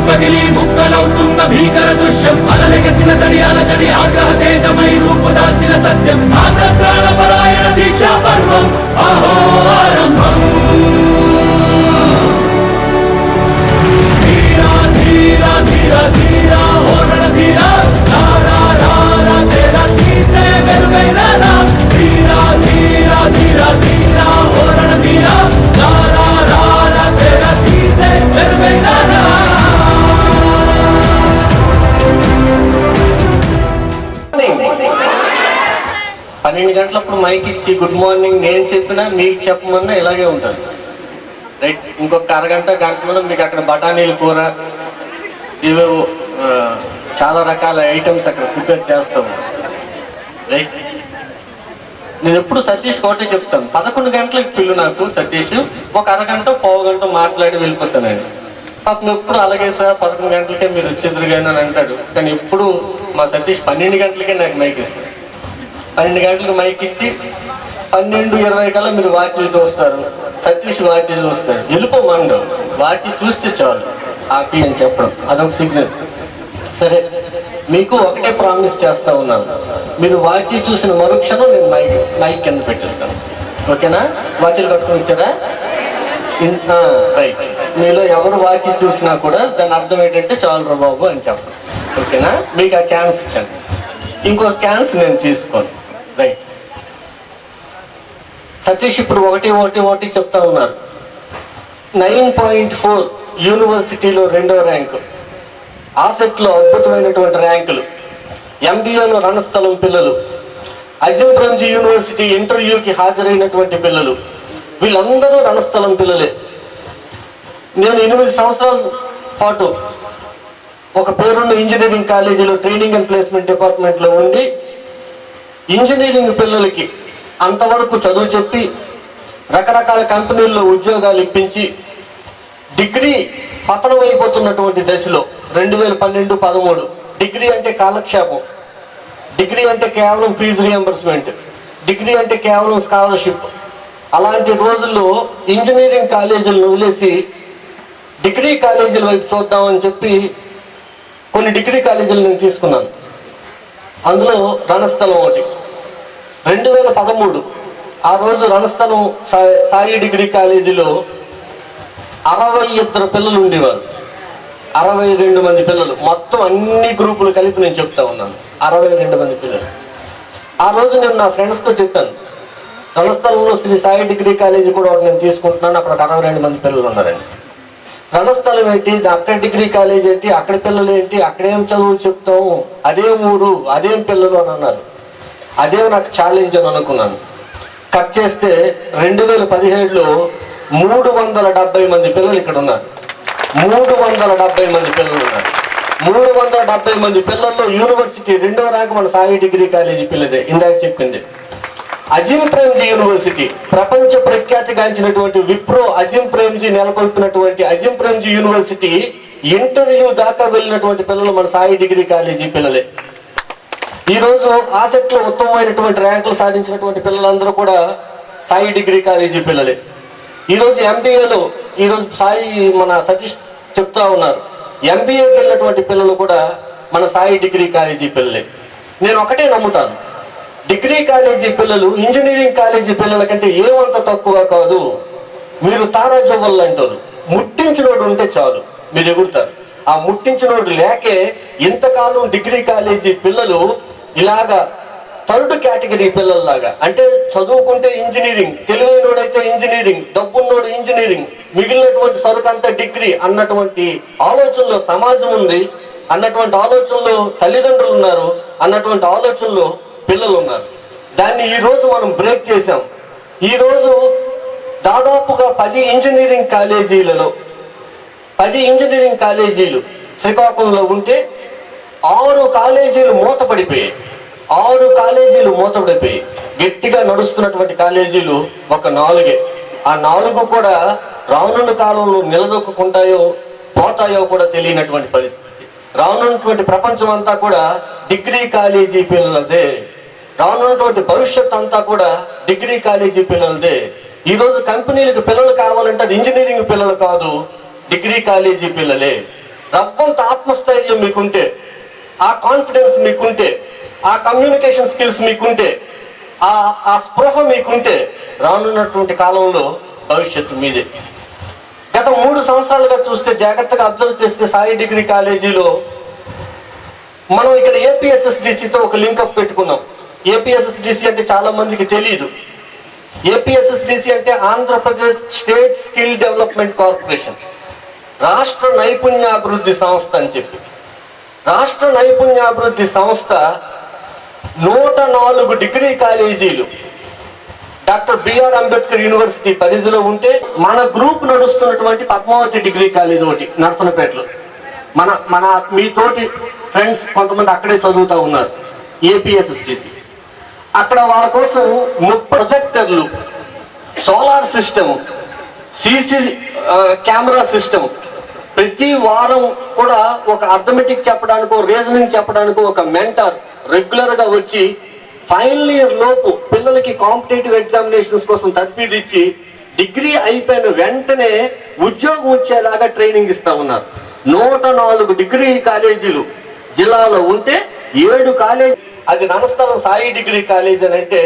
పగిలి ముక్కలవుతున్న భీకర దృశ్యం అలలెగసిన తడి అలజడి ఆగ్రహ తేజమై రూపు దాల్చిన సత్యం ఆంధ్రత్రాణ పరాయణ దీక్షా పర్వం అహో ఆరంభం ధీరా ధీరా ధీరా ధీరా ఓరణ ధీరా రారా రారా తేరా తీసే వెలుగైనా ధీరా ధీరా ధీరా ధీరా ఓరణ ధీరా రారా రారా తేరా తీసే వెలుగైనా 12 గంటలప్పుడు మైక్ ఇచ్చి గుడ్ మార్నింగ్ నేను చెప్పినా మీకు చెప్పమన్నా ఇలాగే ఉంటుంది రైట్. ఇంకొక అరగంట గంటలో మీకు అక్కడ బఠానీల కూర ఇవేవో చాలా రకాల ఐటమ్స్ అక్కడ ప్రిపేర్ చేస్తాము రైట్. నేను ఎప్పుడు సతీష్ ఒకటే చెప్తాను, 11 గంటలకు పిల్లు నాకు సతీష్, ఒక అరగంట పావు గంట మాట్లాడి వెళ్ళిపోతానండి. పాపం ఎప్పుడు అలాగే సార్ 11 గంటలకే మీరు వచ్చేద్దరుగాని అని అంటాడు, కానీ ఎప్పుడు మా సతీష్ 12 గంటలకే నాకు మైక్ ఇస్తాడు. 12 గంటలకు మైక్ ఇచ్చి 12:20 కల్లా మీరు వాచ్లు చూస్తారు, సతీష్ వాచ్ చూస్తారు, వెళ్ళిపోమండు వాచ్ చూస్తే చాలు హ్యాపీ అని చెప్పడం అదొక సిగ్నల్. సరే, మీకు ఒకటే ప్రామిస్ చేస్తా ఉన్నాను, మీరు వాచ్ చూసిన మరుక్షణం నేను మైక్ కింద పెట్టేస్తాను, ఓకేనా? వాచ్లు కట్టుకుని వచ్చారా? రైట్. మీలో ఎవరు వాచ్ చూసినా కూడా దాని అర్థం ఏంటంటే చాలు బాబు అని చెప్పండి, ఓకేనా? మీకు ఆ ఛాన్స్ ఇచ్చాను, ఇంకో ఛాన్స్ నేను తీసుకోను, రైట్. సతీష్ ఇప్పుడు ఒకటి చెప్తా ఉన్నారు. 9.4 యూనివర్సిటీలో 2వ ర్యాంకు, ఆసెట్లో అద్భుతమైనటువంటి ర్యాంకులు, ఎంబీఏలో రణస్థలం పిల్లలు, అజిం ప్రేమ్జీ యూనివర్సిటీ ఇంటర్వ్యూకి హాజరైనటువంటి పిల్లలు, వీళ్ళందరూ రణస్థలం పిల్లలే. నేను 8 సంవత్సరాల పాటు ఒక పేరున్న ఇంజనీరింగ్ కాలేజీలో ట్రైనింగ్ అండ్ ప్లేస్మెంట్ డిపార్ట్మెంట్లో ఉండి ఇంజనీరింగ్ పిల్లలకి అంతవరకు చదువు చెప్పి రకరకాల కంపెనీల్లో ఉద్యోగాలు ఇప్పించి డిగ్రీ పతనం అయిపోతున్నటువంటి దశలో 2012-13 డిగ్రీ అంటే కాలక్షేపం, డిగ్రీ అంటే కేవలం ఫీజు రియంబర్స్మెంట్, డిగ్రీ అంటే కేవలం స్కాలర్షిప్, అలాంటి రోజుల్లో ఇంజనీరింగ్ కాలేజీలను వదిలేసి డిగ్రీ కాలేజీల వైపు చూద్దామని చెప్పి కొన్ని డిగ్రీ కాలేజీలు నేను తీసుకున్నాను. అందులో రణస్థలం ఒకటి. 2013 ఆ రోజు రణస్థలం సాయి డిగ్రీ కాలేజీలో 62 పిల్లలు ఉండేవారు, 62 మంది పిల్లలు, మొత్తం అన్ని గ్రూపులు కలిపి నేను చెప్తా ఉన్నాను, 62 మంది పిల్లలు. ఆ రోజు నేను నా ఫ్రెండ్స్తో చెప్పాను, రణస్థలంలో శ్రీ సాయి డిగ్రీ కాలేజీ కూడా ఒకటి నేను తీసుకుంటున్నాను, అక్కడ 62 మంది పిల్లలు ఉన్నారండి. రణస్థలం ఏంటి, అక్కడ డిగ్రీ కాలేజ్ ఏంటి, అక్కడ పిల్లలు ఏంటి, అక్కడేం చదువు చెప్తాము, అదేం ఊరు, అదేం పిల్లలు అని అన్నారు. అదే నాకు ఛాలెంజ్ అని అనుకున్నాను. కట్ చేస్తే 2017లో 370 మంది పిల్లలు ఇక్కడ ఉన్నారు, 370 మంది పిల్లలు ఉన్నారు. 370 మంది పిల్లల్లో యూనివర్సిటీ 2వ ర్యాంక్ మన సాయి డిగ్రీ కాలేజీ పిల్లదే, ఇందాక చెప్పింది. అజిం ప్రేమ్జీ యూనివర్సిటీ, ప్రపంచ ప్రఖ్యాతిగాంచినటువంటి విప్రో అజిం ప్రేమ్జీ నెలకొల్పినటువంటి అజిం ప్రేమ్జీ యూనివర్సిటీ ఇంటర్వ్యూ దాకా వెళ్ళినటువంటి పిల్లలు మన సాయి డిగ్రీ కాలేజీ పిల్లలే. ఈరోజు ఆసెట్లో ఉత్తమమైనటువంటి ర్యాంకులు సాధించినటువంటి పిల్లలందరూ కూడా సాయి డిగ్రీ కాలేజీ పిల్లలే. ఈరోజు ఎంబీఏలో ఈరోజు మన సతీష్ చెప్తా ఉన్నారు, ఎంబీఏకి వెళ్ళినటువంటి పిల్లలు కూడా మన సాయి డిగ్రీ కాలేజీ పిల్లలే. నేను ఒకటే నమ్ముతాను, డిగ్రీ కాలేజీ పిల్లలు ఇంజనీరింగ్ కాలేజీ పిల్లల కంటే ఏమంత తక్కువ కాదు. మీరు తారా జవ్వలు అంటారు, ముట్టించినోడు ఉంటే చాలు మీరు ఎగురుతారు. ఆ ముట్టించినోడు లేకే ఇంతకాలం డిగ్రీ కాలేజీ పిల్లలు ఇలాగా 3rd కేటగిరీ పిల్లల్లాగా, అంటే చదువుకుంటే ఇంజనీరింగ్, తెలివైనోడైతే ఇంజనీరింగ్, డబ్బున్నోడు ఇంజనీరింగ్, మిగిలినటువంటి సరుకంతా డిగ్రీ అన్నటువంటి ఆలోచనలో సమాజం ఉంది, అన్నటువంటి ఆలోచనలో తల్లిదండ్రులు ఉన్నారు, అన్నటువంటి ఆలోచనలో పిల్లలు ఉన్నారు. దాన్ని ఈరోజు మనం బ్రేక్ చేసాం. ఈరోజు దాదాపుగా 10 ఇంజనీరింగ్ కాలేజీలలో 10 ఇంజనీరింగ్ కాలేజీలు శ్రీకాకుళంలో ఉంటే 6 కాలేజీలు మూతపడిపోయాయి. 6 కాలేజీలు మూతపడిపోయి గట్టిగా నడుస్తున్నటువంటి కాలేజీలు ఒక 4. ఆ 4 కూడా రానున్న కాలంలో నిలదొక్కుంటాయో పోతాయో కూడా తెలియనటువంటి పరిస్థితి. రానున్నటువంటి ప్రపంచం అంతా కూడా డిగ్రీ కాలేజీ పిల్లలదే, రానున్నటువంటి భవిష్యత్ అంతా కూడా డిగ్రీ కాలేజీ పిల్లలదే. ఈరోజు కంపెనీలకు పిల్లలు కావాలంటే అది ఇంజనీరింగ్ పిల్లలు కాదు, డిగ్రీ కాలేజీ పిల్లలే. రవ్వంత ఆత్మస్థైర్యం మీకుంటే, ఆ కాన్ఫిడెన్స్ మీకుంటే, ఆ కమ్యూనికేషన్ స్కిల్స్ మీకుంటే, ఆ స్పృహ మీకుంటే రానున్నటువంటి కాలంలో భవిష్యత్తు మీదే. గత 3 సంవత్సరాలుగా చూస్తే, జాగ్రత్తగా అబ్జర్వ్ చేస్తే, సాయి డిగ్రీ కాలేజీలో మనం ఇక్కడ ఏపీఎస్ఎస్డిసితో ఒక లింకప్ పెట్టుకున్నాం. ఏపీఎస్ఎస్డిసి అంటే చాలా మందికి తెలియదు. ఏపీఎస్ఎస్డిసి అంటే Andhra Pradesh state skill development corporation, రాష్ట్ర నైపుణ్యాభివృద్ధి సంస్థ అని చెప్పి. రాష్ట్ర నైపుణ్యాభివృద్ధి సంస్థ 104 డిగ్రీ కాలేజీలు డాక్టర్ బిఆర్ అంబేద్కర్ యూనివర్సిటీ పరిధిలో ఉంటే, మన గ్రూప్ నడుస్తున్నటువంటి పద్మావతి డిగ్రీ కాలేజ్ ఒకటి నర్సనపేటలో, మన మీ తోటి ఫ్రెండ్స్ కొంతమంది అక్కడే చదువుతూ ఉన్నారు, ఏపీఎస్ఎస్డిసి. అక్కడ వాళ్ళ కోసం 30 ప్రొజెక్టర్లు, solar system, CC camera system, ప్రతి వారం కూడా ఒక అర్థమెటిక్ చెప్పడానికో, రీజనింగ్ చెప్పడానికో ఒక మెంటర్ రెగ్యులర్గా వచ్చి ఫైనల్ ఇయర్ లోపు పిల్లలకి కాంపిటేటివ్ ఎగ్జామినేషన్స్ కోసం తర్ఫీదు ఇచ్చి డిగ్రీ అయిపోయిన వెంటనే ఉద్యోగం వచ్చేలాగా ట్రైనింగ్ ఇస్తా ఉన్నారు. 104 డిగ్రీ కాలేజీలు జిల్లాలో ఉంటే 7 కాలేజీ, అది రణస్థలం సాయి డిగ్రీ కాలేజ్ అని అంటే,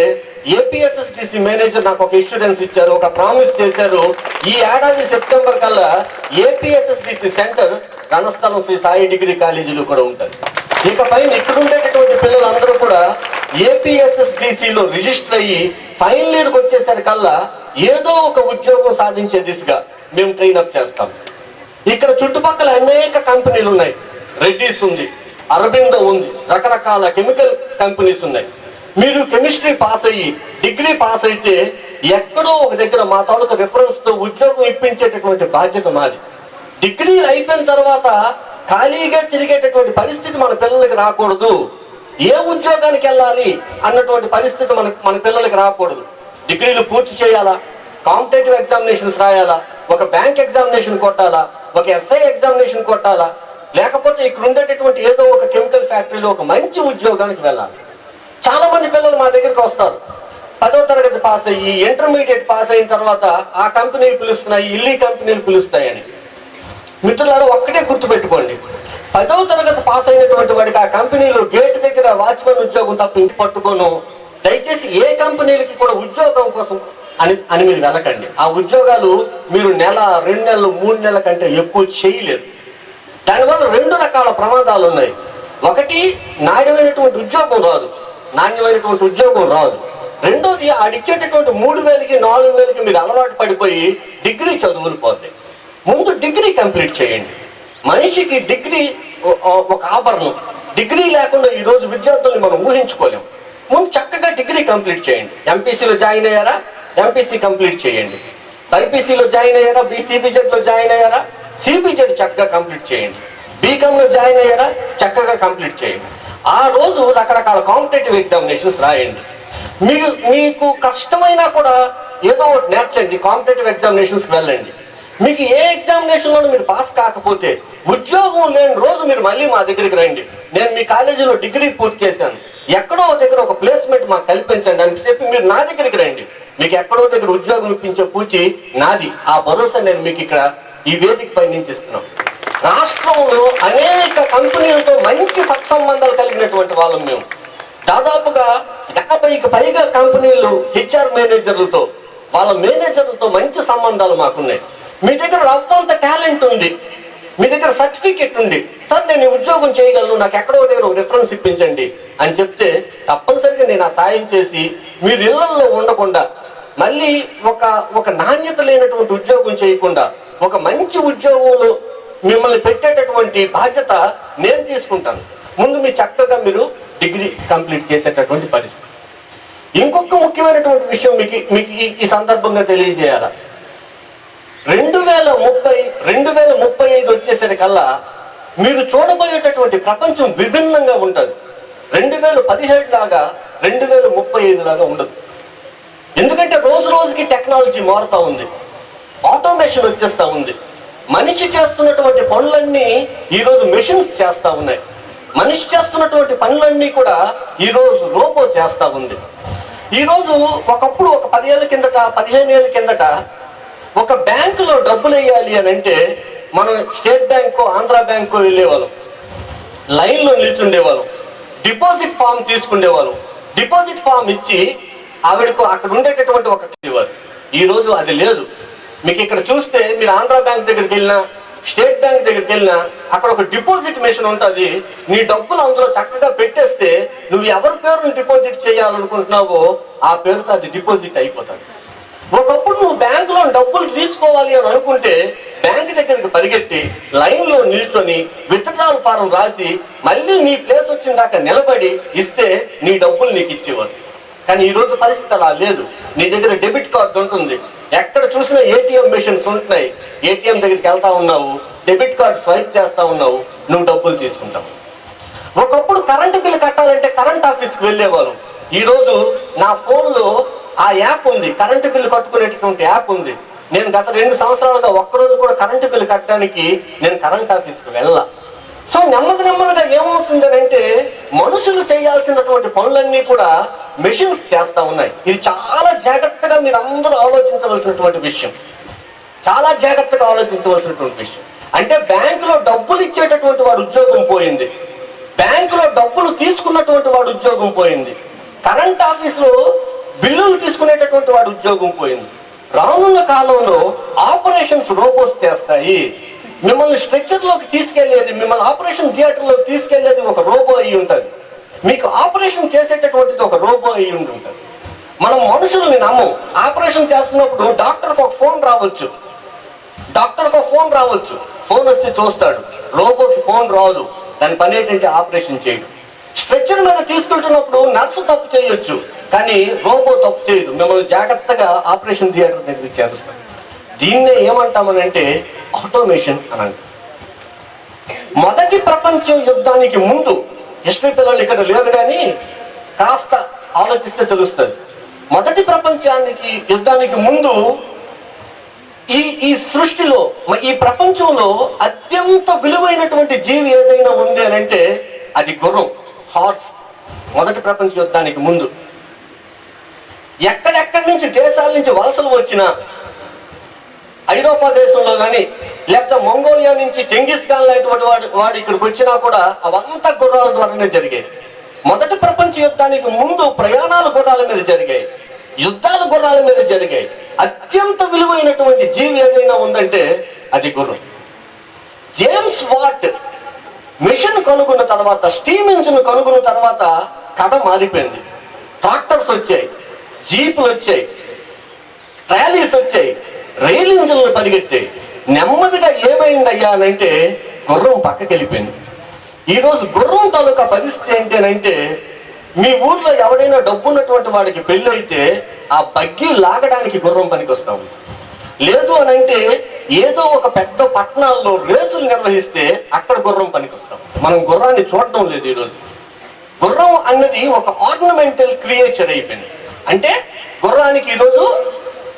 ఏపీఎస్ఎస్డిసి మేనేజర్ నాకు ఒక ఇన్సూరెన్స్ ఇచ్చారు, ఒక ప్రామిస్ చేశారు, ఈ ఏడాది సెప్టెంబర్ కల్లా APSSDC centre Ranasthalam Sri Sai degree కాలేజీలో కూడా ఉంటుంది. ఇకపై ఇక్కడ ఉండేటటువంటి పిల్లలందరూ కూడా ఏపీఎస్ఎస్డిసిలో రిజిస్టర్ అయ్యి ఫైనల్ ఇయర్కి వచ్చేసరికల్లా ఏదో ఒక ఉద్యోగం సాధించే దిశగా మేము ట్రైన్అప్ చేస్తాం. ఇక్కడ చుట్టుపక్కల అనేక కంపెనీలు ఉన్నాయి. రెడ్డీస్ ఉంది, అరబిందో ఉంది, రకరకాల కెమికల్ కంపెనీస్ ఉన్నాయి. మీరు కెమిస్ట్రీ పాస్ అయ్యి డిగ్రీ పాస్ అయితే ఎక్కడో ఒక దగ్గర మా తాలూకు రెఫరెన్స్ తో ఉద్యోగం ఇప్పించేటటువంటి బాధ్యత మాది. డిగ్రీలు అయిపోయిన తర్వాత ఖాళీగా తిరిగేటటువంటి పరిస్థితి మన పిల్లలకి రాకూడదు. ఏ ఉద్యోగానికి వెళ్ళాలి అన్నటువంటి పరిస్థితి మన పిల్లలకి రాకూడదు. డిగ్రీలు పూర్తి చేయాలా, కాంపిటేటివ్ ఎగ్జామినేషన్స్ రాయాలా, ఒక బ్యాంక్ ఎగ్జామినేషన్ కొట్టాలా, ఒక ఎస్ఐ ఎగ్జామినేషన్ కొట్టాలా, లేకపోతే ఇక్కడ ఉండేటటువంటి ఏదో ఒక కెమికల్ ఫ్యాక్టరీలో ఒక మంచి ఉద్యోగానికి వెళ్ళాలి. చాలా మంది పిల్లలు మా దగ్గరికి వస్తారు, 10వ తరగతి పాస్ అయ్యి ఇంటర్మీడియట్ పాస్ అయిన తర్వాత ఆ కంపెనీలు పిలుస్తున్నాయి, ఇల్లీ కంపెనీలు పిలుస్తాయని. మిత్రులారా, ఒక్కటే గుర్తుపెట్టుకోండి, 10వ తరగతి పాస్ అయినటువంటి వాడికి ఆ కంపెనీలో గేట్ దగ్గర వాచ్మెన్ ఉద్యోగం తప్ప ఇంటి పట్టుకోను. దయచేసి ఏ కంపెనీలకి కూడా ఉద్యోగం కోసం అని మీరు వెళ్ళకండి. ఆ ఉద్యోగాలు మీరు నెల, 2 నెలలు, 3 నెలల కంటే ఎక్కువ చేయలేరు. దానివల్ల 2 రకాల ప్రమాదాలు ఉన్నాయి. ఒకటి, నాణ్యమైనటువంటి ఉద్యోగం రాదు, నాణ్యమైనటువంటి ఉద్యోగం రాదు. రెండోది, ఆడిచ్చేటటువంటి 3,000కి 4,000కి మీరు అలవాటు పడిపోయి డిగ్రీ చదువులు పోతాయి. ముందు డిగ్రీ కంప్లీట్ చేయండి. మనిషికి డిగ్రీ ఒక ఆభరణం. డిగ్రీ లేకుండా ఈరోజు విద్యార్థుల్ని మనం ఊహించుకోలేం. ముందు చక్కగా డిగ్రీ కంప్లీట్ చేయండి. ఎంపీసీలో జాయిన్ అయ్యారా, ఎంపీసీ కంప్లీట్ చేయండి. బైపీసీలో జాయిన్ అయ్యారా, బీసీబీజెడ్లో జాయిన్ అయ్యారా, సిబిజెడ్ చక్కగా కంప్లీట్ చేయండి. బీకామ్లో జాయిన్ అయ్యారా, చక్కగా కంప్లీట్ చేయండి. ఆ రోజు రకరకాల కాంపిటేటివ్ ఎగ్జామినేషన్స్ రాయండి. మీకు కష్టమైనా కూడా ఏదో ఒకటి నేర్చండి, కాంపిటేటివ్ ఎగ్జామినేషన్స్కి వెళ్ళండి. మీకు ఏ ఎగ్జామినేషన్లోనూ మీరు పాస్ కాకపోతే, ఉద్యోగం లేని రోజు మీరు మళ్ళీ మా దగ్గరికి రండి. నేను మీ కాలేజీలో డిగ్రీ పూర్తి చేశాను, ఎక్కడో దగ్గర ఒక ప్లేస్మెంట్ మాకు కల్పించండి అని చెప్పి మీరు నా దగ్గరికి రండి. మీకు ఎక్కడో దగ్గర ఉద్యోగం ఇప్పించే పూచి నాది. ఆ భరోసా నేను మీకు ఇక్కడ ఈ వేదిక పై నుంచి ఇస్తున్నాం. రాష్ట్రంలో అనేక కంపెనీలతో మంచి సత్సంబంధాలు కలిగినటువంటి వాళ్ళం మేము. దాదాపుగా 50కి పైగా కంపెనీలు హెచ్ఆర్ మేనేజర్లతో, వాళ్ళ మేనేజర్లతో మంచి సంబంధాలు మాకున్నాయి. మీ దగ్గర రవ్వంత టాలెంట్ ఉంది, మీ దగ్గర సర్టిఫికెట్ ఉంది, సార్ నేను ఉద్యోగం చేయగలను, నాకు ఎక్కడో దగ్గర ఒక రిఫరెన్స్ ఇప్పించండి అని చెప్తే తప్పనిసరిగా నేను ఆ సాయం చేసి మీరు ఇళ్లలో ఉండకుండా మళ్ళీ ఒక నాణ్యత లేనటువంటి ఉద్యోగం చేయకుండా ఒక మంచి ఉద్యోగంలో మిమ్మల్ని పెట్టేటటువంటి బాధ్యత నేను తీసుకుంటాను. ముందు మీ చక్కగా మీరు డిగ్రీ కంప్లీట్ చేసేటటువంటి పరిస్థితి. ఇంకొక ముఖ్యమైనటువంటి విషయం మీకు ఈ సందర్భంగా తెలియజేయాలా, 2035 వచ్చేసరికల్లా మీరు చూడబోయేటటువంటి ప్రపంచం విభిన్నంగా ఉంటుంది. 2017 లాగా 2035 లాగా ఉండదు. ఎందుకంటే రోజు రోజుకి టెక్నాలజీ మారుతూ ఉంది, ఆటోమేషన్ వచ్చేస్తూ ఉంది. మనిషి చేస్తున్నటువంటి పనులన్నీ ఈరోజు మెషిన్స్ చేస్తూ ఉన్నాయి. మనిషి చేస్తున్నటువంటి పనులన్నీ కూడా ఈరోజు రోబో చేస్తూ ఉంది. ఈరోజు ఒకప్పుడు ఒక 10 ఏళ్ళ కిందట, 15 ఏళ్ళ కిందట ఒక బ్యాంకులో డబ్బులు వేయాలి అని అంటే మనం స్టేట్ బ్యాంకో ఆంధ్ర బ్యాంకో వెళ్ళేవాళ్ళం, లైన్లో నిల్చుండేవాళ్ళం, డిపాజిట్ ఫామ్ తీసుకునేవాళ్ళం. డిపాజిట్ ఫామ్ ఇచ్చి ఆవిడకు అక్కడ ఉండేటటువంటి ఒక ఇవ్వాలి. ఈ రోజు అది లేదు. మీకు ఇక్కడ చూస్తే మీరు ఆంధ్ర బ్యాంక్ దగ్గరికి వెళ్ళినా, స్టేట్ బ్యాంక్ దగ్గరికి వెళ్ళినా అక్కడ ఒక డిపాజిట్ మెషిన్ ఉంటుంది. నీ డబ్బులు అందులో చక్కగా పెట్టేస్తే నువ్వు ఎవరి పేరును డిపాజిట్ చేయాలనుకుంటున్నావో ఆ పేరుతో అది డిపాజిట్ అయిపోతుంది. ఒకప్పుడు నువ్వు బ్యాంకులో డబ్బులు తీసుకోవాలి అని అనుకుంటే బ్యాంక్ దగ్గరికి పరిగెత్తి లైన్లో నిల్చొని విత్డ్రాల్ ఫారం రాసి మళ్ళీ నీ ప్లేస్ వచ్చిన దాకా నిలబడి ఇస్తే నీ డబ్బులు నీకు ఇచ్చేవారు. కానీ ఈ రోజు పరిస్థితి అలా లేదు. నీ దగ్గర డెబిట్ కార్డు ఉంటుంది, ఎక్కడ చూసినా ఏటీఎం మెషిన్స్ ఉంటున్నాయి. ఏటీఎం దగ్గరికి వెళ్తా ఉన్నావు, డెబిట్ కార్డు స్వైప్ చేస్తా ఉన్నావు, నువ్వు డబ్బులు తీసుకుంటావు. ఒకప్పుడు కరెంటు బిల్లు కట్టాలంటే కరెంట్ ఆఫీస్కి వెళ్ళేవాళ్ళం. ఈ రోజు నా ఫోన్లో ఆ యాప్ ఉంది, కరెంటు బిల్లు కట్టుకునేటటువంటి యాప్ ఉంది. నేను గత 2 సంవత్సరాలుగా ఒక్కరోజు కూడా కరెంటు బిల్లు కట్టడానికి నేను కరెంట్ ఆఫీస్కి వెళ్ళా. సో నెమ్మదిగా ఏమవుతుంది అంటే మనుషులు చేయాల్సినటువంటి పనులన్నీ కూడా మెషిన్స్ చేస్తా ఉన్నాయి. ఇది చాలా జాగ్రత్తగా మీరు అందరూ ఆలోచించవలసినటువంటి విషయం, చాలా జాగ్రత్తగా ఆలోచించవలసినటువంటి విషయం. అంటే బ్యాంకులో డబ్బులు ఇచ్చేటటువంటి వాడు ఉద్యోగం పోయింది, బ్యాంకులో డబ్బులు తీసుకున్నటువంటి వాడు ఉద్యోగం పోయింది, కరెంట్ ఆఫీసులో బిల్లులు తీసుకునేటటువంటి వాడు ఉద్యోగం పోయింది. రానున్న కాలంలో ఆపరేషన్స్ రోబోట్స్ చేస్తాయి. మిమ్మల్ని స్ట్రక్చర్లోకి తీసుకెళ్లేది, మిమ్మల్ని ఆపరేషన్ థియేటర్లోకి తీసుకెళ్లేది ఒక రోబో అయి ఉంటుంది. మీకు ఆపరేషన్ చేసేటటువంటిది ఒక రోబో అయి ఉంటుంది. మనం మనుషుల్ని నమ్మం. ఆపరేషన్ చేస్తున్నప్పుడు డాక్టర్కి ఒక ఫోన్ రావచ్చు, ఫోన్ వస్తే చూస్తాడు. రోబోకి ఫోన్ రాదు, దాని పని ఏంటంటే ఆపరేషన్ చేయడం. స్ట్రక్చర్ మీద తీసుకెళ్తున్నప్పుడు నర్సు తప్పు చేయొచ్చు, కానీ రోబో తప్పు చేయదు. మిమ్మల్ని జాగ్రత్తగా ఆపరేషన్ థియేటర్ దగ్గర చేస్తాం. దీన్నే ఏమంటామనంటే ఆటోమేషన్ అని అంటాం. మొదటి ప్రపంచ యుద్ధానికి ముందు, హిస్టరీ పిల్లలు ఇక్కడ లేదు కానీ కాస్త ఆలోచిస్తే తెలుస్తుంది. మొదటి ప్రపంచానికి యుద్ధానికి ముందు ఈ సృష్టిలో, ఈ ప్రపంచంలో అత్యంత విలువైనటువంటి జీవి ఏదైనా ఉంది అని అంటే అది గుర్రం, హార్స్. మొదటి ప్రపంచ యుద్ధానికి ముందు ఎక్కడెక్కడి నుంచి దేశాల నుంచి వలసలు వచ్చినా, ఐరోపా దేశంలో కానీ లేకపోతే మంగోలియా నుంచి చెంగిస్ ఖాన్ లాంటి వాడు ఇక్కడికి వచ్చినా కూడా అవంతా గుర్రాల ద్వారానే జరిగాయి. మొదటి ప్రపంచ యుద్ధానికి ముందు ప్రయాణాలు గుర్రాల మీద జరిగాయి, యుద్ధాలు గుర్రాల మీద జరిగాయి. అత్యంత విలువైనటువంటి జీవి ఏదైనా ఉందంటే అది గుర్రం. జేమ్స్ వాట్ మిషన్ కనుగొన్న తర్వాత, స్టీమ్ ఇంజిన్ కనుగొన్న తర్వాత కథ మారిపోయింది. ట్రాక్టర్స్ వచ్చాయి, జీపులు వచ్చాయి, ట్రాలీస్ వచ్చాయి, రైలు ఇంజిన్లు పరిగెత్తాయి. నెమ్మదిగా ఏమైందయ్యా అనంటే గుర్రం పక్కకి వెళ్ళిపోయింది. ఈరోజు గుర్రం తాలూకా పరిస్థితి ఏంటంటే, మీ ఊర్లో ఎవడైనా డబ్బున్నటువంటి వాడికి పెళ్ళి అయితే ఆ బగ్గి లాగడానికి గుర్రం పనికి వస్తా ఉంది. లేదు అనంటే ఏదో ఒక పెద్ద పట్టణాల్లో రేసులు నిర్వహిస్తే అక్కడ గుర్రం పనికి వస్తాం. మనం గుర్రాన్ని చూడటం లేదు. ఈరోజు గుర్రం అన్నది ఒక ఆర్నమెంటల్ క్రియేచర్ అయిపోయింది. అంటే గుర్రానికి ఈరోజు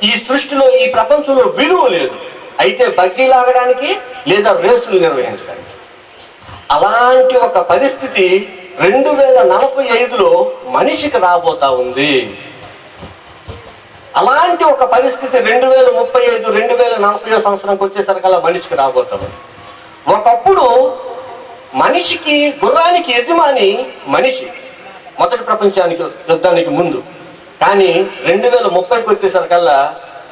ఈ సృష్టిలో, ఈ ప్రపంచంలో విలువ లేదు. అయితే బగ్గి లాగడానికి లేదా రేసులు నిర్వహించడానికి. అలాంటి ఒక పరిస్థితి 2045లో మనిషికి రాబోతా ఉంది. అలాంటి ఒక పరిస్థితి 2035, 2040 సంవత్సరానికి వచ్చేసరికల్లా మనిషికి రాబోతా ఉంది. ఒకప్పుడు మనిషికి, గుర్రానికి యజమాని మనిషి మొదటి ప్రపంచానికి యుద్ధానికి ముందు. కానీ 2030కి వచ్చేసరికల్లా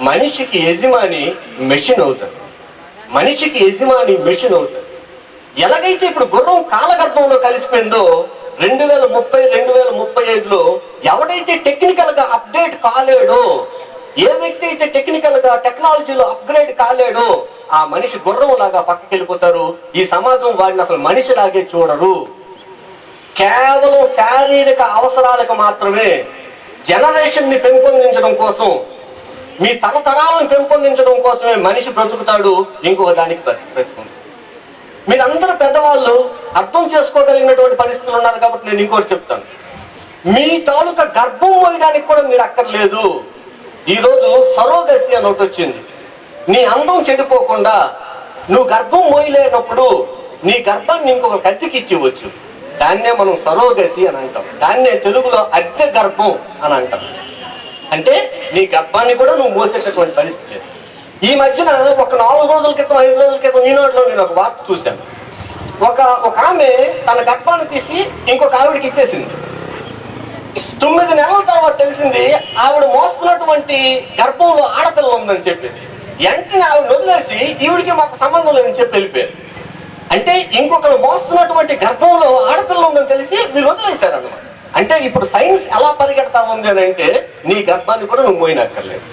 మనిషికి యజమాని మెషిన్ అవుతాడు. మనిషికి యజమాని మెషిన్ అవుతాడు. ఎలాగైతే ఇప్పుడు గుర్రం కాలగర్భంలో కలిసిపోయిందో 2030, 2035లో ఎవడైతే టెక్నికల్ గా అప్డేట్ కాలేడో, ఏ వ్యక్తి అయితే టెక్నికల్ గా టెక్నాలజీలో అప్గ్రేడ్ కాలేడో ఆ మనిషి గుర్రం లాగా పక్కకి వెళ్ళిపోతారు. ఈ సమాజం వాడిని అసలు మనిషిలాగే చూడరు. కేవలం శారీరక అవసరాలకు మాత్రమే, జనరేషన్ ని పెంపొందించడం కోసం, మీ తరతరాలను పెంపొందించడం కోసమే మనిషి బ్రతుకుతాడు, ఇంకొక దానికి బ్రతుకుంటాడు. మీరందరూ పెద్దవాళ్ళు అర్థం చేసుకోగలిగినటువంటి పరిస్థితులు ఉన్నారు కాబట్టి నేను ఇంకోటి చెప్తాను. మీ తాలూకా గర్భం మోయడానికి కూడా మీరు అక్కర్లేదు. ఈరోజు సరోగసి అని ఒకటి వచ్చింది. నీ అందం చెడిపోకుండా నువ్వు గర్భం మోయలేనప్పుడు నీ గర్భాన్ని ఇంకొక కత్తికి ఇచ్చివచ్చు. దాన్నే మనం సరోగసి అని అంటాం. దాన్నే తెలుగులో అద్దె గర్భం అని అంటాం. అంటే నీ గర్భాన్ని కూడా నువ్వు మోసేటటువంటి పరిస్థితి లేదు. ఈ మధ్యన ఒక 4 రోజుల క్రితం 5 రోజుల క్రితం ఈనాడులో నేను ఒక వార్త చూశాను. ఒక ఆమె తన గర్భాన్ని తీసి ఇంకొక ఆవిడకి ఇచ్చేసింది. 9 నెలల తర్వాత తెలిసింది ఆవిడ మోస్తున్నటువంటి గర్భంలో ఆడపిల్ల ఉందని చెప్పేసి. వెంటనే ఆవిడ వదిలేసి ఈవిడికి మాకు సంబంధం లేదని చెప్పి వెళ్ళిపోయారు. అంటే ఇంకొకరు మోస్తున్నటువంటి గర్భంలో ఆడపిల్ల ఉందని తెలిసి వీళ్ళు వదిలేశారు అన్నమాట. అంటే ఇప్పుడు సైన్స్ ఎలా పరిగెడతా ఉంది అని అంటే నీ గర్భాన్ని కూడా నువ్వు మోయనక్కర్లేదు.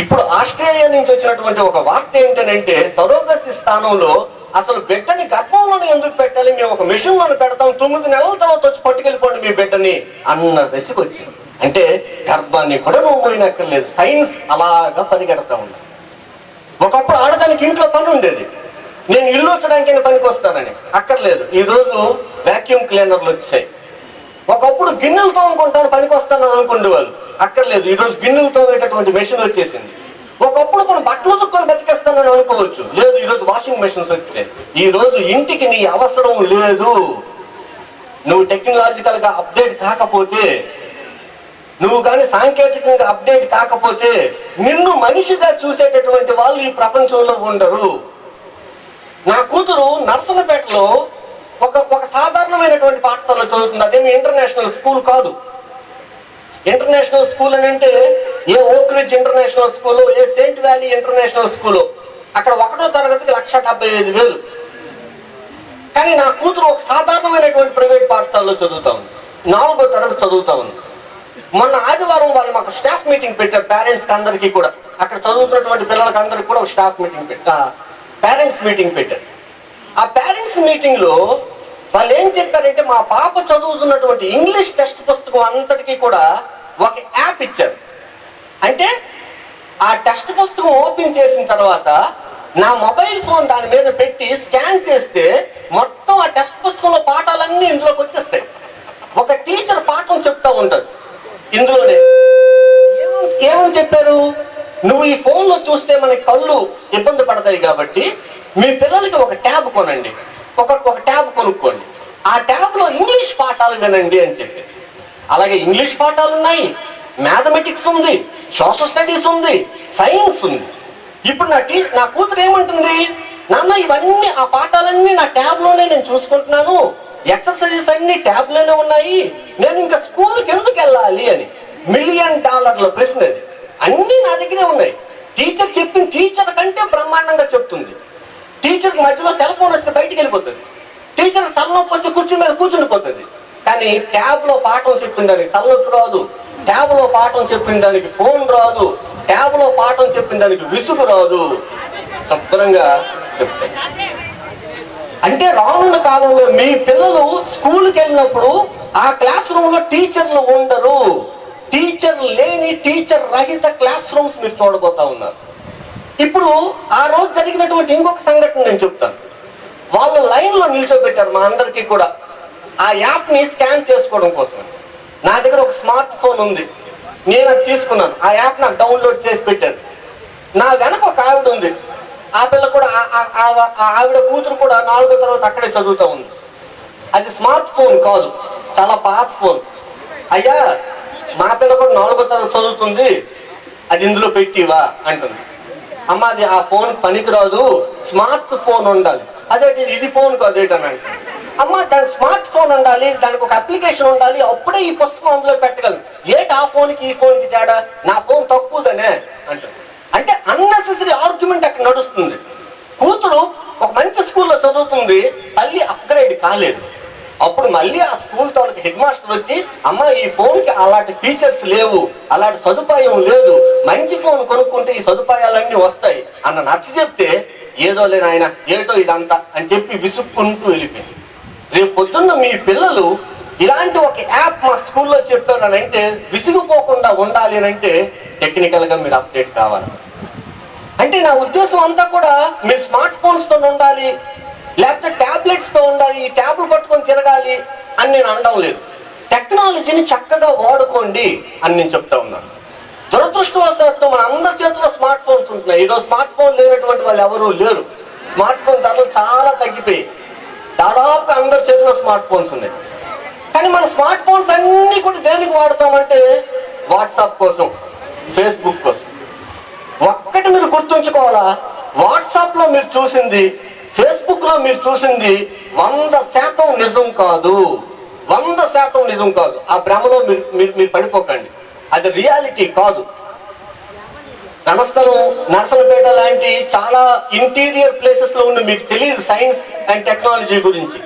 ఇప్పుడు ఆస్ట్రేలియా నుంచి వచ్చినటువంటి ఒక వార్త ఏంటంటే సరోగసి స్థానంలో అసలు బిడ్డని గర్భంలోనే ఎందుకు పెట్టాలి, మేము ఒక మెషిన్ లోనే పెడతాం, 9 నెలల తర్వాత వచ్చి పట్టుకెళ్ళిపోండి మీ బిడ్డని అన్న దశకు వచ్చింది. అంటే గర్భాన్ని కూడా నువ్వు మోయనక్కర్లేదు. సైన్స్ అలాగా పరిగెడతా ఉంది. ఒకప్పుడు ఆడదానికి ఇంట్లో పని ఉండేది, నేను ఇల్లు వచ్చడానికి పనికి వస్తానని, అక్కర్లేదు. ఈ రోజు వాక్యూమ్ క్లీనర్లు వచ్చాయి. ఒకప్పుడు గిన్నెలు తోముకుంటాను పనికి వస్తాను అనుకునే వాళ్ళు, అక్కర్లేదు. ఈ రోజు గిన్నెలు తోమేటటువంటి మెషిన్ వచ్చేసింది. ఒకప్పుడు కొన్ని బట్టలు చుక్కని బతికేస్తానని అనుకోవచ్చు, లేదు. ఈ రోజు వాషింగ్ మెషిన్స్ వచ్చాయి. ఈ రోజు ఇంటికి నీ అవసరం లేదు. నువ్వు టెక్నాలజికల్ గా అప్డేట్ కాకపోతే, నువ్వు కానీ సాంకేతికంగా అప్డేట్ కాకపోతే నిన్ను మనిషిగా చూసేటటువంటి వాళ్ళు ఈ ప్రపంచంలో ఉండరు. నా కూతురు నర్సనపేటలో ఒక సాధారణమైనటువంటి పాఠశాలలో చదువుతుంది. అదేమి ఇంటర్నేషనల్ స్కూల్ కాదు. ఇంటర్నేషనల్ స్కూల్ అని అంటే ఏ ఓక్రిడ్జ్ ఇంటర్నేషనల్ స్కూల్, ఏ సెయింట్ వ్యాలీ ఇంటర్నేషనల్ స్కూల్, అక్కడ 1వ తరగతికి 1,75,000. కానీ నా కూతురు ఒక సాధారణమైనటువంటి ప్రైవేట్ పాఠశాలలో చదువుతా ఉంది, 4వ తరగతి చదువుతా ఉంది. మొన్న ఆదివారం వాళ్ళు మాకు స్టాఫ్ మీటింగ్ పెట్టారు, పేరెంట్స్ అందరికీ కూడా. అక్కడ చదువుతున్నటువంటి పిల్లలకి అందరికీ కూడా ఒక స్టాఫ్ మీటింగ్ పేరెంట్స్ మీటింగ్ పెట్టారు. ఆ పేరెంట్స్ మీటింగ్ లో వాళ్ళు ఏం చెప్పారంటే మా పాప చదువుతున్నటువంటి ఇంగ్లీష్ టెక్స్ట్ పుస్తకం అంతటికీ కూడా ఒక యాప్ ఇచ్చారు. అంటే ఆ టెక్స్ట్ పుస్తకం ఓపెన్ చేసిన తర్వాత నా మొబైల్ ఫోన్ దాని మీద పెట్టి స్కాన్ చేస్తే మొత్తం ఆ టెక్స్ట్ పుస్తకంలో పాఠాలన్నీ ఇందులోకి వచ్చేస్తాయి. ఒక టీచర్ పాఠం చెప్తా ఉంటారు ఇందులోనే. ఏమని చెప్పారు, నువ్వు ఈ ఫోన్ లో చూస్తే మన కళ్ళు ఇబ్బంది పడతాయి కాబట్టి మీ పిల్లలకి ఒక ట్యాబ్ కొనండి, ఒక ట్యాబ్ కొనుక్కోండి, ఆ ట్యాబ్ లో ఇంగ్లీష్ పాఠాలు వినండి అని చెప్పేసి. అలాగే ఇంగ్లీష్ పాఠాలు ఉన్నాయి, మ్యాథమెటిక్స్ ఉంది, సోషల్ స్టడీస్ ఉంది, సైన్స్ ఉంది. ఇప్పుడు నా కూతురు ఏమంటుంది, నాన్న ఇవన్నీ ఆ పాఠాలన్నీ నా ట్యాబ్ లోనే నేను చూసుకుంటున్నాను, ఎక్సర్సైజెస్ అన్ని ట్యాబ్ లోనే ఉన్నాయి, నేను ఇంకా స్కూల్కి ఎందుకు వెళ్ళాలి అని. $1 మిలియన్ ప్రశ్న అది. అన్ని నా దగ్గరే ఉన్నాయి. టీచర్ చెప్పింది టీచర్ కంటే బ్రహ్మాండంగా చెప్తుంది. టీచర్ మధ్యలో సెల్ ఫోన్ వస్తే బయటికి వెళ్ళిపోతుంది, టీచర్ తలనొప్పి వచ్చి కూర్చుని మీద కూర్చుండిపోతుంది. కానీ ట్యాబ్ లో పాఠం చెప్పిన దానికి తలనొప్పి రాదు, ట్యాబ్ లో పాఠం చెప్పిన దానికి ఫోన్ రాదు, ట్యాబ్ లో పాఠం చెప్పిన దానికి విసుగు రాదు, శుభ్రంగా చెప్తాయి. అంటే రానున్న కాలంలో మీ పిల్లలు స్కూల్కి వెళ్ళినప్పుడు ఆ క్లాస్ రూమ్ లో టీచర్లు ఉండరు. టీచర్ లేని, టీచర్ రహిత క్లాస్ రూమ్స్ మీరు చూడబోతా ఉన్నారు. ఇప్పుడు ఆ రోజు జరిగినటువంటి ఇంకొక సంఘటన నేను చెప్తాను. వాళ్ళు లైన్ లో నిల్చోబెట్టారు మా అందరికీ కూడా ఆ యాప్ ని స్కాన్ చేసుకోవడం కోసం. నా దగ్గర ఒక స్మార్ట్ ఫోన్ ఉంది, నేను అది తీసుకున్నాను. ఆ యాప్ నాకు డౌన్లోడ్ చేసి పెట్టాను. నా వెనక ఒక ఆవిడ ఉంది, ఆ పిల్ల కూడా ఆవిడ కూతురు కూడా 4వ తరగతి అక్కడే చదువుతా ఉంది. అది స్మార్ట్ ఫోన్ కాదు, చాలా పాత ఫోన్. అయ్యా మా పిల్ల కూడా 4వ తరగతి చదువుతుంది, అది ఇందులో పెట్టివా అంటుంది. అమ్మ అది ఆ ఫోన్ పనికిరాదు, స్మార్ట్ ఫోన్ ఉండాలి. అదేంటి ఇది ఫోన్ కాదు ఏంటని. అమ్మ దానికి స్మార్ట్ ఫోన్ ఉండాలి, దానికి ఒక అప్లికేషన్ ఉండాలి, అప్పుడే ఈ పుస్తకం అందులో పెట్టగలను. ఏంటి ఆ ఫోన్కి ఈ ఫోన్కి తేడా, నా ఫోన్ తక్కువదనే అంటుంది. అంటే అన్నెసెసరీ ఆర్గ్యుమెంట్ అక్కడ నడుస్తుంది. కూతురు ఒక మంచి స్కూల్లో చదువుతుంది, తల్లి అప్గ్రేడ్ కాలేదు. అప్పుడు మళ్ళీ ఆ స్కూల్ తాలూకు హెడ్ మాస్టర్ వచ్చి అమ్మ ఈ ఫోన్ కి అలాంటి ఫీచర్స్ లేవు, అలాంటి సదుపాయం లేదు, మంచి ఫోన్ కొనుక్కుంటే ఈ సదుపాయాలన్నీ వస్తాయి అన్న నచ్చ చెప్తే ఏదో లేని ఆయన ఏటో ఇదంతా అని చెప్పి విసుక్కుంటూ వెళ్ళిపోయింది. రేపు పొద్దున్న మీ పిల్లలు ఇలాంటి ఒక యాప్ మా స్కూల్లో చెప్పారు అని అంటే విసిగిపోకుండా ఉండాలి అని అంటే టెక్నికల్ గా మీరు అప్డేట్ కావాలి. అంటే నా ఉద్దేశం అంతా కూడా మీరు స్మార్ట్ ఫోన్స్ తో ఉండాలి, లేకపోతే ట్యాబ్లెట్స్ తో ఉండాలి, ఈ ట్యాబ్లు పట్టుకొని తిరగాలి అని నేను అనడం లేదు. టెక్నాలజీని చక్కగా వాడుకోండి అని నేను చెప్తా ఉన్నాను. దురదృష్టవశాత్తు మన అందరి చేతిలో స్మార్ట్ ఫోన్స్ ఉంటున్నాయి. ఈరోజు స్మార్ట్ ఫోన్ లేనటువంటి వాళ్ళు ఎవరూ లేరు. స్మార్ట్ ఫోన్ ధరలు చాలా తగ్గిపోయి దాదాపుగా అందరి చేతిలో స్మార్ట్ ఫోన్స్ ఉన్నాయి. కానీ మన స్మార్ట్ ఫోన్స్ అన్ని కూడా దేనికి వాడతామంటే వాట్సాప్ కోసం, ఫేస్బుక్ కోసం. ఒక్కటి మీరు గుర్తుంచుకో, పట్టుకోవాలా? వాట్సాప్ లో మీరు చూసింది, ఫేస్బుక్ లో మీరు చూసింది 100% నిజం కాదు, 100% నిజం కాదు. ఆ భ్రమలో మీరు పడిపోకండి, అది రియాలిటీ కాదు. రణస్థలం, నరసనపేట లాంటి చాలా ఇంటీరియర్ ప్లేసెస్ లో ఉన్న మీకు తెలియదు సైన్స్ అండ్ టెక్నాలజీ గురించి.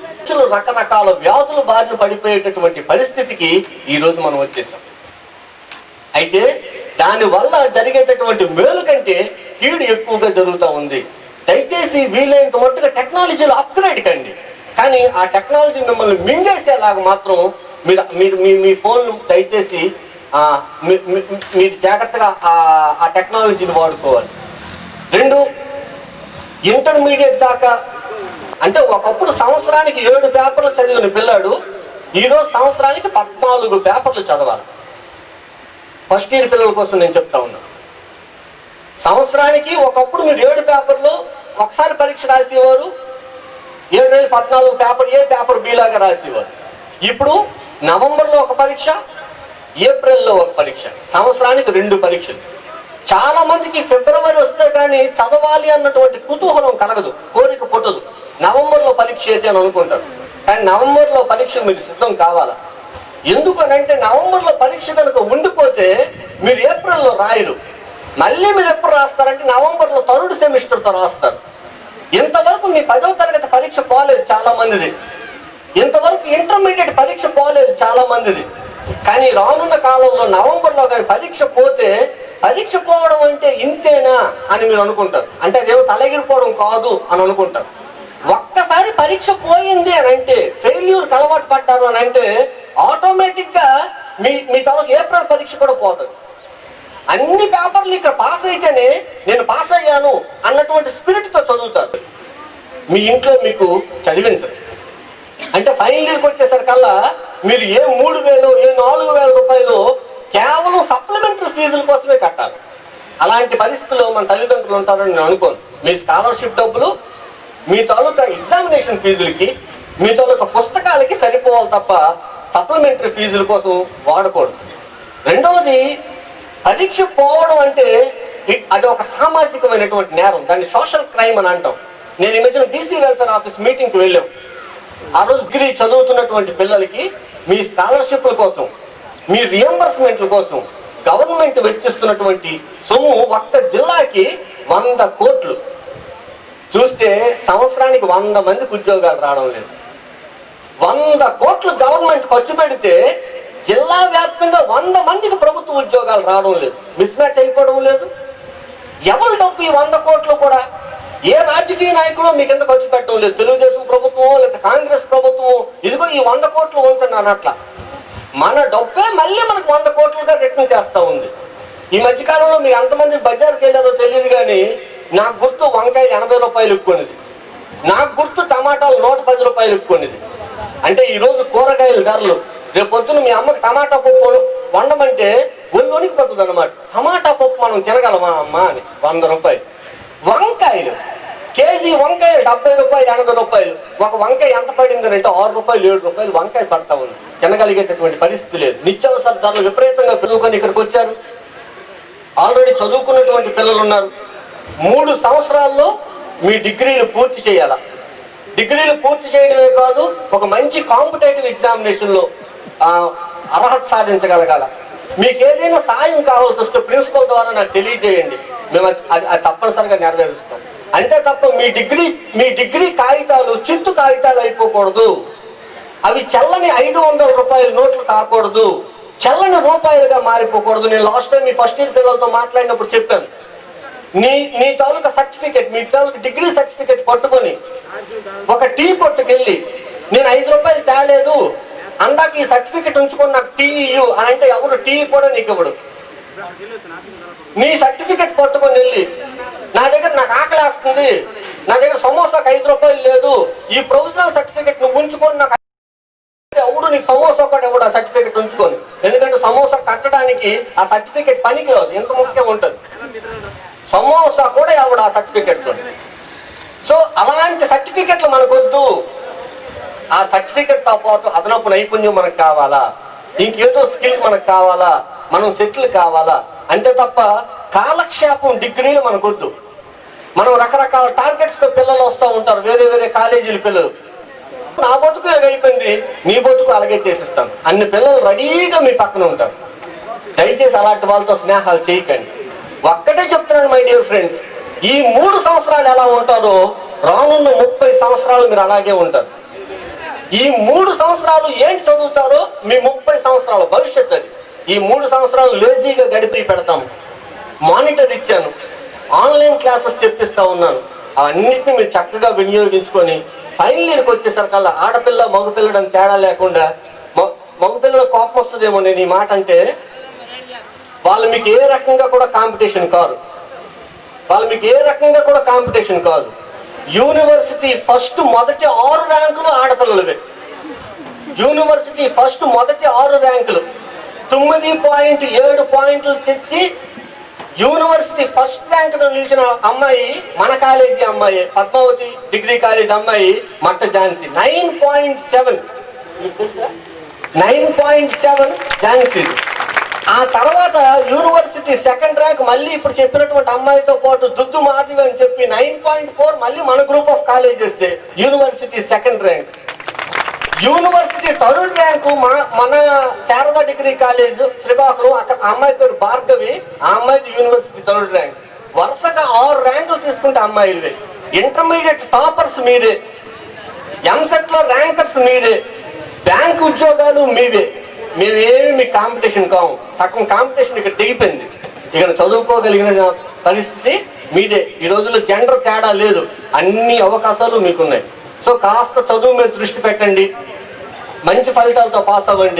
రకరకాల వ్యాధులు బారిన పడిపోయేటటువంటి పరిస్థితికి ఈ రోజు మనం వచ్చేసాం. అయితే దాని వల్ల జరిగేటటువంటి మేలు కంటే కీడు ఎక్కువగా జరుగుతూ ఉంది. దయచేసి వీలైనంత మట్టుగా టెక్నాలజీలో అప్గ్రేడ్ కండి, కానీ ఆ టెక్నాలజీ మిమ్మల్ని మింగేసేలాగా మాత్రం మీరు మీ ఫోన్ దయచేసి మీరు జాగ్రత్తగా ఆ టెక్నాలజీని వాడుకోవాలి. 2, ఇంటర్మీడియట్ దాకా, అంటే ఒకప్పుడు సంవత్సరానికి 7 పేపర్లు చదివిన పిల్లాడు ఈరోజు సంవత్సరానికి 14 పేపర్లు చదవాలి. ఫస్ట్ ఇయర్ పిల్లల కోసం నేను చెప్తా ఉన్నా. సంవత్సరానికి ఒకప్పుడు మీరు 7 పేపర్లు ఒకసారి పరీక్ష రాసేవారు, 7 14 పేపర్ ఏ పేపర్ బి లాగా రాసేవారు. ఇప్పుడు నవంబర్లో ఒక పరీక్ష, ఏప్రిల్లో ఒక పరీక్ష, సంవత్సరానికి 2 పరీక్షలు. చాలా మందికి ఫిబ్రవరి వస్తే కానీ చదవాలి అన్నటువంటి కుతూహలం కలగదు, కోరిక పుట్టదు. నవంబర్లో పరీక్ష అయితే అని అనుకుంటారు, కానీ నవంబర్లో పరీక్ష మీరు సిద్ధం కావాలా? ఎందుకనంటే నవంబర్లో పరీక్ష కనుక ఉండిపోతే మీరు ఏప్రిల్లో రాయరు. మళ్ళీ మీరు ఎప్పుడు రాస్తారంటే నవంబర్లో 3rd సెమిస్టర్తో రాస్తారు. ఇంతవరకు మీ 10వ తరగతి పరీక్ష పోలేదు చాలా మందిది, ఇంతవరకు ఇంటర్మీడియట్ పరీక్ష పోలేదు చాలా మందిది. కానీ రానున్న కాలంలో నవంబర్లో కానీ పరీక్ష పోతే, పరీక్ష పోవడం అంటే ఇంతేనా అని మీరు అనుకుంటారు. అంటే అదేమో తలగిరిపోవడం కాదు అని అనుకుంటారు. ఒక్కసారి పరీక్ష పోయింది అని అంటే, ఫెయిల్యూర్కి అలవాటు పడ్డారు అని అంటే ఆటోమేటిక్ గా మీ తాలూకు ఏప్రిల్ పరీక్ష కూడా పోతుంది. అన్ని పేపర్లు ఇక్కడ పాస్ అయితేనే నేను పాస్ అయ్యాను అన్నటువంటి స్పిరిట్ తో చదువుతారు. మీ ఇంట్లో మీకు చదివించరు. అంటే ఫైనల్ ఇయర్కి వచ్చేసరికల్లా మీరు ఏ 3,000 ఏ 4,000 రూపాయలు కేవలం సప్లిమెంటరీ ఫీజుల కోసమే కట్టాలి. అలాంటి పరిస్థితుల్లో మన తల్లిదండ్రులు ఉంటారని నేను అనుకోను. మీ స్కాలర్షిప్ డబ్బులు మీ తాలూకా ఎగ్జామినేషన్ ఫీజులకి, మీ తాలూకా పుస్తకాలకి సరిపోవాలి తప్ప సప్లిమెంటరీ ఫీజుల కోసం వాడకూడదు. రెండవది, పరీక్ష పోవడం అంటే అది ఒక సామాజికమైనటువంటి నేరం, దాన్ని సోషల్ క్రైమ్ అని అంటాం. నేను ఈ మధ్యన బీసీ వెల్ఫేర్ ఆఫీస్ మీటింగ్కి వెళ్ళాం. ఆ రోజు డిగ్రీ చదువుతున్నటువంటి పిల్లలకి మీ స్కాలర్షిప్ల కోసం, మీ రియంబర్స్మెంట్ల కోసం గవర్నమెంట్ వెచ్చిస్తున్నటువంటి సొమ్ము ఒక్క జిల్లాకి 100 కోట్లు. చూస్తే సంవత్సరానికి 100 మందికి ఉద్యోగాలు రావడం లేదు. 100 కోట్లు గవర్నమెంట్ ఖర్చు పెడితే జిల్లా వ్యాప్తంగా 100 మందికి ప్రభుత్వ ఉద్యోగాలు రావడం లేదు. మిస్ మ్యాచ్ అయిపోవడం లేదు. ఎవరు డబ్బు ఈ 100 కోట్లు కూడా? ఏ రాజకీయ నాయకులు మీకు ఎంత ఖర్చు పెట్టడం లేదు. తెలుగుదేశం ప్రభుత్వం లేదా కాంగ్రెస్ ప్రభుత్వం ఇదిగో ఈ 100 కోట్లు ఉంటున్నాను అట్లా. మన డబ్బే మళ్ళీ మనకు 100 కోట్లుగా రిటర్న్ చేస్తూ ఉంది. ఈ మధ్యకాలంలో మీరు ఎంతమంది బజార్కి వెళ్ళారో తెలియదు, కానీ నాకు గుర్తు వంకాయలు 80 రూపాయలు ఎక్కువనిది, నాకు గుర్తు టమాటాలు 110 రూపాయలు ఎక్కువనిది. అంటే ఈరోజు కూరగాయల ధరలు, రేపు పొద్దున మీ అమ్మకి టమాటా పప్పు వండమంటే ఒళ్ళు వణికిపోతుంది అనమాట. టమాటా పప్పు మనం తినగలమా అమ్మ అని 100 రూపాయలు. వంకాయలు కేజీ వంకాయలు 70 రూపాయలు 80 రూపాయలు. ఒక వంకాయ ఎంత పడింది అంటే 6 రూపాయలు 7 రూపాయలు వంకాయ పడతా ఉంది. తినగలిగేటటువంటి పరిస్థితి లేదు. నిత్యావసర ధరలు విపరీతంగా పెరుగుకొని ఇక్కడికి వచ్చారు. ఆల్రెడీ చదువుకున్నటువంటి పిల్లలు ఉన్నారు. 3 సంవత్సరాల్లో మీ డిగ్రీలు పూర్తి చేయాలా. డిగ్రీలు పూర్తి చేయడమే కాదు, ఒక మంచి కాంపిటేటివ్ ఎగ్జామినేషన్లో అర్హత సాధించగలగాల. మీకు ఏదైనా సాయం కావాల్సి వస్తే ప్రిన్సిపల్ ద్వారా నాకు తెలియజేయండి, మేము అది తప్పనిసరిగా నెరవేరుస్తాం. అంతే తప్ప మీ డిగ్రీ కాగితాలు చిత్తు కాగితాలు అయిపోకూడదు. అవి చల్లని 500 రూపాయల నోట్లు కాకూడదు, చల్లని రూపాయలుగా మారిపోకూడదు. నేను లాస్ట్ టైం మీ ఫస్ట్ ఇయర్ పిల్లలతో మాట్లాడినప్పుడు చెప్పాను, నీ తాలూకా సర్టిఫికేట్, మీ తాలూకా డిగ్రీ సర్టిఫికేట్ పట్టుకొని ఒక టీ కొట్టుకెళ్ళి నేను 5 రూపాయలు తేలేదు అందాక ఈ సర్టిఫికేట్ ఉంచుకొని నాకు టీ ఇయ్యు అని అంటే ఎవరు టీ కూడా నీకు ఇవ్వడు. నీ సర్టిఫికేట్ పట్టుకొని వెళ్ళి నాకు ఆకలేస్తుంది, నా దగ్గర సమోసాకి 5 రూపాయలు లేదు, ఈ ప్రొవిజనల్ సర్టిఫికేట్ నువ్వు ఉంచుకొని నాకు ఎవడు నీకు సమోసా ఒకటి ఎవడు ఆ సర్టిఫికేట్ ఉంచుకొని. ఎందుకంటే సమోసా కట్టడానికి ఆ సర్టిఫికేట్ పనికి రాదు, ఎంత ముఖ్యం ఉంటుంది. సమోసా కూడా ఎవడు ఆ సర్టిఫికేట్ తోటి. సో అలాంటి సర్టిఫికెట్లు మనకొద్దు. ఆ సర్టిఫికెట్ తో పాటు అదనపు నైపుణ్యం మనకు కావాలా, ఇంకేదో స్కిల్ మనకు కావాలా, మనం సెటిల్ కావాలా. అంతే తప్ప కాలక్షేపం డిగ్రీలు మనకొద్దు. మనం రకరకాల టార్గెట్స్ తో పిల్లలు వస్తూ ఉంటారు, వేరే వేరే కాలేజీల పిల్లలు. నా బతుకు అయిపోయింది, మీ బతుకు అలాగే చేసిస్తాం. అన్ని పిల్లలు రెడీగా మీ పక్కన ఉంటారు. దయచేసి అలాంటి వాళ్ళతో స్నేహాలు చేయకండి. ఒక్కటే చెప్తున్నాను మై డియర్ ఫ్రెండ్స్, ఈ 3 సంవత్సరాలు ఎలా ఉంటారో రానున్న 30 సంవత్సరాలు మీరు అలాగే ఉంటారు. ఈ 3 సంవత్సరాలు ఏంటి చదువుతారో మీ 30 సంవత్సరాల భవిష్యత్తు అది. ఈ 3 సంవత్సరాలు లేజీగా గడిపి పెడతాం. మానిటర్ ఇచ్చాను, ఆన్లైన్ క్లాసెస్ చెప్పిస్తా ఉన్నాను. అవన్నిటిని మీరు చక్కగా వినియోగించుకొని ఫైనల్ ఇయర్కి వచ్చేసరికల్లా ఆడపిల్ల మగపిల్లడని తేడా లేకుండా, మగపిల్లల కోపం వస్తుందేమో నేను ఈ మాట అంటే, వాళ్ళు మీకు ఏ రకంగా కూడా కాంపిటీషన్ కాదు. యూనివర్సిటీ ఫస్ట్ మొదటి 6 ర్యాంకులు ఆడపిల్లలవే. యూనివర్సిటీ ఫస్ట్ మొదటి 6 ర్యాంకులు 9.7 పాయింట్లు తెచ్చి యూనివర్సిటీ ఫస్ట్ ర్యాంక్ లో నిలిచిన అమ్మాయి మన కాలేజీ అమ్మాయి, పద్మావతి డిగ్రీ కాలేజ్ అమ్మాయి మట్ట ఝాన్సీ. 9.7 ఝాన్సీ. ఆ తర్వాత యూనివర్సిటీ సెకండ్ ర్యాంక్ మళ్ళీ ఇప్పుడు చెప్పినటువంటి అమ్మాయితో పాటు దుద్దు మాధవి అని చెప్పి 9.4 మళ్ళీ మన గ్రూప్ ఆఫ్ కాలేజ్ చేస్తే university second rank. University third rank మన శారదా డిగ్రీ కాలేజ్ శ్రీకాకుళం, అక్కడ అమ్మాయి పేరు భార్గవి, ఆ అమ్మాయిది యూనివర్సిటీ థర్డ్ ర్యాంక్. వరుసగా 6 ర్యాంకులు తీసుకుంటే అమ్మాయిలే. ఇంటర్మీడియట్ టాపర్స్ మీరే, ఎంసెట్ లో ర్యాంకర్స్ మీరే, బ్యాంక్ ఉద్యోగాలు మీవే. మేమేమి మీ కాంపిటీషన్ కావు. సగం కాంపిటీషన్ ఇక్కడ తెగిపోయింది. ఇక్కడ చదువుకోగలిగిన పరిస్థితి మీదే. ఈ రోజుల్లో జెండర్ తేడా లేదు, అన్ని అవకాశాలు మీకున్నాయి. సో కాస్త చదువు మీద దృష్టి పెట్టండి, మంచి ఫలితాలతో పాస్ అవ్వండి.